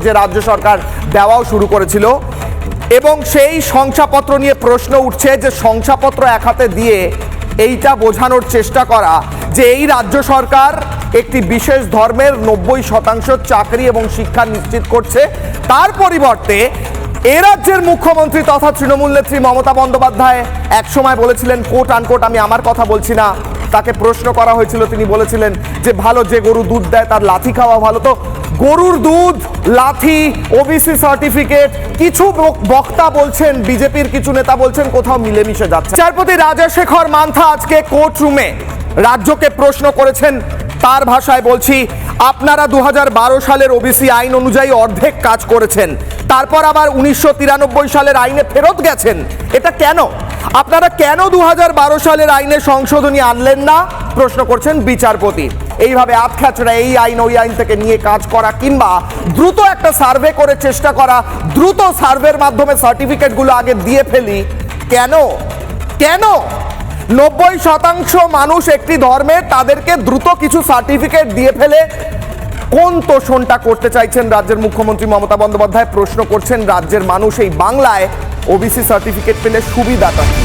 যে রাজ্য সরকার দেওয়াও শুরু করেছিল, এবং সেই শংসাপত্র নিয়ে প্রশ্ন উঠছে যে শংসাপত্র এক হাতে দিয়ে এইটা বোঝানোর চেষ্টা করা যে এই রাজ্য সরকার একটি বিশেষ ধর্মের 90% চাকরি এবং শিক্ষা নিশ্চিত করছে, তার পরিবর্তে এ রাজ্যের মুখ্যমন্ত্রী তথা তৃণমূল নেত্রী মমতা বন্দ্যোপাধ্যায় একসময় বলেছিলেন, কোট আনকোট, আমি আমার কথা বলছি না, তাকে প্রশ্ন করা হয়েছিল, তিনি বলেছিলেন যে ভালো, যে গরু দুধ দেয় তার লাথি খাওয়া ভালো। তো গরুর দুধ, লাথি, ওবিসি সার্টিফিকেট, কিছু বক্তা বলছেন, বিজেপির কিছু নেতা বলছেন কোথাও মিলেমিশে যাচ্ছে। বিচারপতি রাজাশেখর মান্থা আজকে কোর্ট রুমে রাজ্যকে প্রশ্ন করেছেন, তার ভাষায় বলছি, আপনারা 2012 সালের ওবিসি আইন অনুযায়ী অর্ধেক কাজ করেছেন, তারপর আবার 1993 সালের আইনে ফেরত গেছেন, এটা কেন? আপনারা কেন 2012 সালের আইনে সংশোধনী আনলেন না, প্রশ্ন করছেন বিচারপতি। এইভাবে আতখ্যাচড়া এই আইন ওই আইন থেকে নিয়ে কাজ করা, কিংবা দ্রুত একটা সার্ভে করে চেষ্টা করা, দ্রুত সার্ভের মাধ্যমে সার্টিফিকেটগুলো আগে দিয়ে ফেলি, কেন? কেন 90% মানুষ একটি ধর্মের, তাদেরকে দ্রুত কিছু সার্টিফিকেট দিয়ে ফেলে কোন তোষণটা করতে চাইছেন রাজ্যের মুখ্যমন্ত্রী মমতা বন্দ্যোপাধ্যায়? প্রশ্ন করছেন রাজ্যের মানুষ, এই বাংলায় ওবিসি সার্টিফিকেট পেলে সুবিধাটা কি?